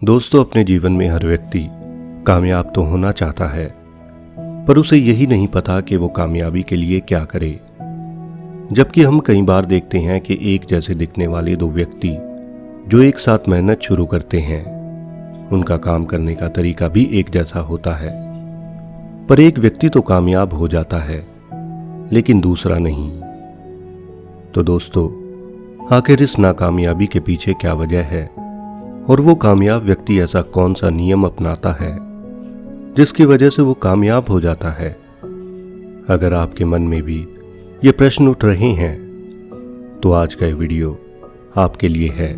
दोस्तों, अपने जीवन में हर व्यक्ति कामयाब तो होना चाहता है, पर उसे यही नहीं पता कि वो कामयाबी के लिए क्या करे। जबकि हम कई बार देखते हैं कि एक जैसे दिखने वाले दो व्यक्ति जो एक साथ मेहनत शुरू करते हैं, उनका काम करने का तरीका भी एक जैसा होता है, पर एक व्यक्ति तो कामयाब हो जाता है लेकिन दूसरा नहीं। तो दोस्तों, आखिर इस नाकामयाबी के पीछे क्या वजह है और वो कामयाब व्यक्ति ऐसा कौन सा नियम अपनाता है जिसकी वजह से वो कामयाब हो जाता है? अगर आपके मन में भी ये प्रश्न उठ रहे हैं तो आज का ये वीडियो आपके लिए है।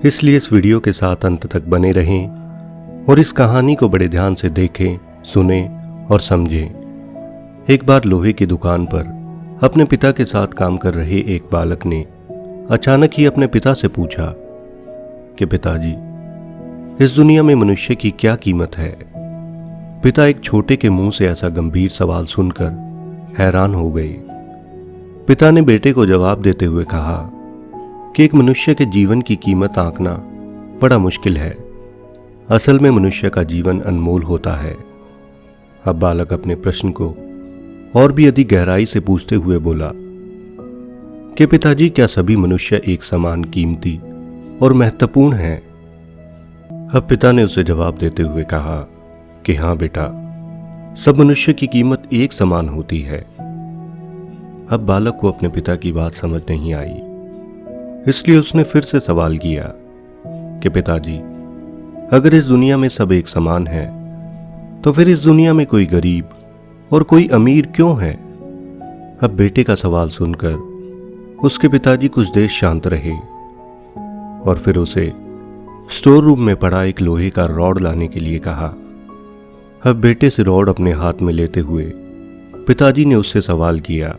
इसलिए इस वीडियो के साथ अंत तक बने रहें और इस कहानी को बड़े ध्यान से देखें, सुनें और समझें। एक बार लोहे की दुकान पर अपने पिता के साथ काम कर रहे एक बालक ने अचानक ही अपने पिता से पूछा कि पिताजी, इस दुनिया में मनुष्य की क्या कीमत है? पिता एक छोटे के मुंह से ऐसा गंभीर सवाल सुनकर हैरान हो गए। पिता ने बेटे को जवाब देते हुए कहा कि एक मनुष्य के जीवन की कीमत आंकना बड़ा मुश्किल है। असल में मनुष्य का जीवन अनमोल होता है। अब बालक अपने प्रश्न को और भी अधिक गहराई से पूछते हुए बोला कि पिताजी, क्या सभी मनुष्य एक समान कीमती और महत्वपूर्ण हैं? अब पिता ने उसे जवाब देते हुए कहा कि हाँ बेटा, सब मनुष्य की कीमत एक समान होती है। अब बालक को अपने पिता की बात समझ नहीं आई, इसलिए उसने फिर से सवाल किया कि पिताजी, अगर इस दुनिया में सब एक समान है तो फिर इस दुनिया में कोई गरीब और कोई अमीर क्यों है? अब बेटे का सवाल सुनकर उसके पिताजी कुछ देर शांत रहे और फिर उसे स्टोर रूम में पड़ा एक लोहे का रॉड लाने के लिए कहा। अब बेटे से रॉड अपने हाथ में लेते हुए पिताजी ने उससे सवाल किया,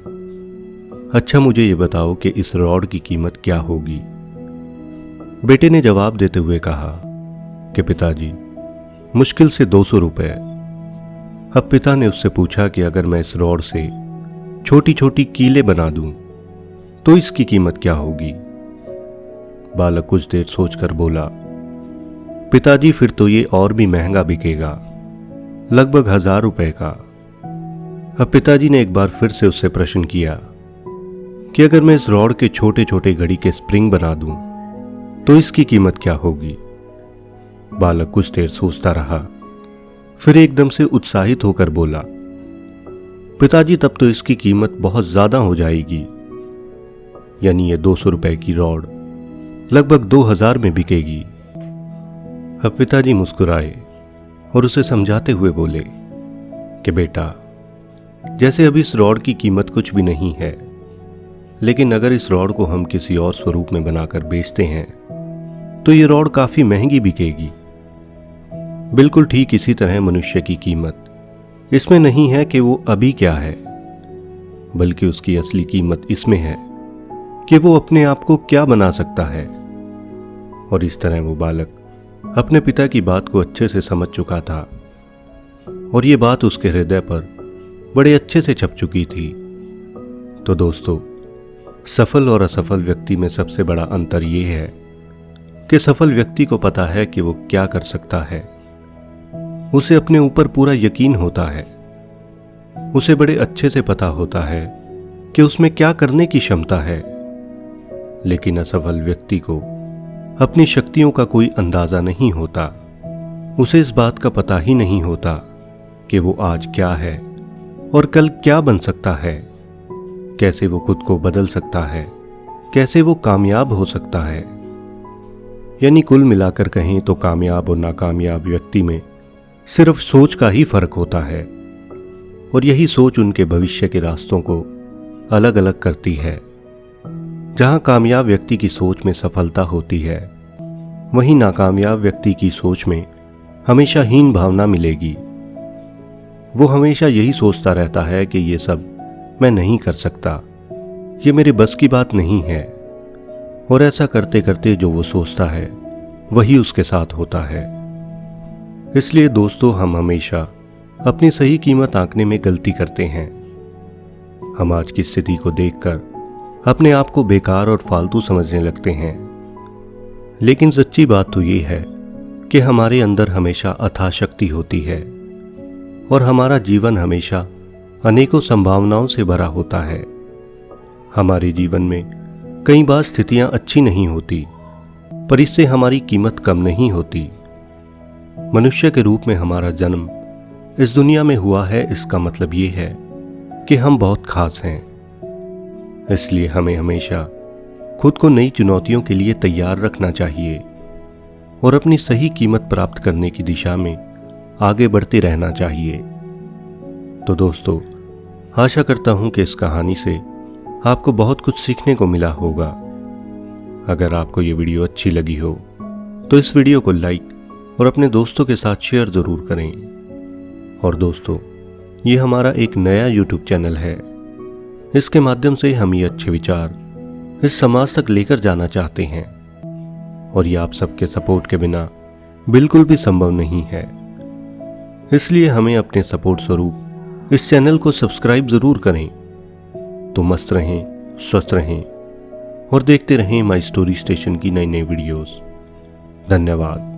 अच्छा मुझे ये बताओ कि इस रॉड की कीमत क्या होगी? बेटे ने जवाब देते हुए कहा कि पिताजी, मुश्किल से 200 रुपए। अब पिता ने उससे पूछा कि अगर मैं इस रॉड से छोटी छोटी कीलें बना दूं तो इसकी कीमत क्या होगी? बालक कुछ देर सोचकर बोला, पिताजी फिर तो ये और भी महंगा बिकेगा, लगभग 1000 रुपए का। अब पिताजी ने एक बार फिर से उससे प्रश्न किया कि अगर मैं इस रॉड के छोटे छोटे घड़ी के स्प्रिंग बना दूं तो इसकी कीमत क्या होगी? बालक कुछ देर सोचता रहा, फिर एकदम से उत्साहित होकर बोला, पिताजी तब तो इसकी कीमत बहुत ज्यादा हो जाएगी, यानी ये 200 रुपए की रॉड लगभग 2000 में बिकेगी। अब पिताजी मुस्कुराए और उसे समझाते हुए बोले कि बेटा, जैसे अभी इस रॉड की कीमत कुछ भी नहीं है, लेकिन अगर इस रॉड को हम किसी और स्वरूप में बनाकर बेचते हैं तो ये रॉड काफी महंगी बिकेगी। बिल्कुल ठीक इसी तरह मनुष्य की कीमत इसमें नहीं है कि वो अभी क्या है, बल्कि उसकी असली कीमत इसमें है कि वो अपने आप को क्या बना सकता है। और इस तरह वो बालक अपने पिता की बात को अच्छे से समझ चुका था और ये बात उसके हृदय पर बड़े अच्छे से छप चुकी थी। तो दोस्तों, सफल और असफल व्यक्ति में सबसे बड़ा अंतर ये है कि सफल व्यक्ति को पता है कि वो क्या कर सकता है, उसे अपने ऊपर पूरा यकीन होता है, उसे बड़े अच्छे से पता होता है कि उसमें क्या करने की क्षमता है। लेकिन असफल व्यक्ति को अपनी शक्तियों का कोई अंदाजा नहीं होता, उसे इस बात का पता ही नहीं होता कि वो आज क्या है और कल क्या बन सकता है, कैसे वो खुद को बदल सकता है, कैसे वो कामयाब हो सकता है। यानी कुल मिलाकर कहें तो कामयाब और नाकामयाब व्यक्ति में सिर्फ सोच का ही फर्क होता है और यही सोच उनके भविष्य के रास्तों को अलग अलग करती है। जहां कामयाब व्यक्ति की सोच में सफलता होती है, वहीं नाकामयाब व्यक्ति की सोच में हमेशा हीन भावना मिलेगी। वो हमेशा यही सोचता रहता है कि ये सब मैं नहीं कर सकता, ये मेरे बस की बात नहीं है, और ऐसा करते करते जो वो सोचता है वही उसके साथ होता है। इसलिए दोस्तों, हम हमेशा अपनी सही कीमत आंकने में गलती करते हैं। हम आज की स्थिति को देखकर अपने आप को बेकार और फालतू समझने लगते हैं, लेकिन सच्ची बात तो ये है कि हमारे अंदर हमेशा अथाह शक्ति होती है और हमारा जीवन हमेशा अनेकों संभावनाओं से भरा होता है। हमारे जीवन में कई बार स्थितियां अच्छी नहीं होती, पर इससे हमारी कीमत कम नहीं होती। मनुष्य के रूप में हमारा जन्म इस दुनिया में हुआ है, इसका मतलब ये है कि हम बहुत खास हैं। इसलिए हमें हमेशा खुद को नई चुनौतियों के लिए तैयार रखना चाहिए और अपनी सही कीमत प्राप्त करने की दिशा में आगे बढ़ते रहना चाहिए। तो दोस्तों, आशा करता हूं कि इस कहानी से आपको बहुत कुछ सीखने को मिला होगा। अगर आपको ये वीडियो अच्छी लगी हो तो इस वीडियो को लाइक और अपने दोस्तों के साथ शेयर ज़रूर करें। और दोस्तों, ये हमारा एक नया YouTube चैनल है। इसके माध्यम से हम ये अच्छे विचार इस समाज तक लेकर जाना चाहते हैं और ये आप सबके सपोर्ट के बिना बिल्कुल भी संभव नहीं है। इसलिए हमें अपने सपोर्ट स्वरूप इस चैनल को सब्सक्राइब ज़रूर करें। तो मस्त रहें, स्वस्थ रहें और देखते रहें माई स्टोरी स्टेशन की नई नई वीडियोस। धन्यवाद।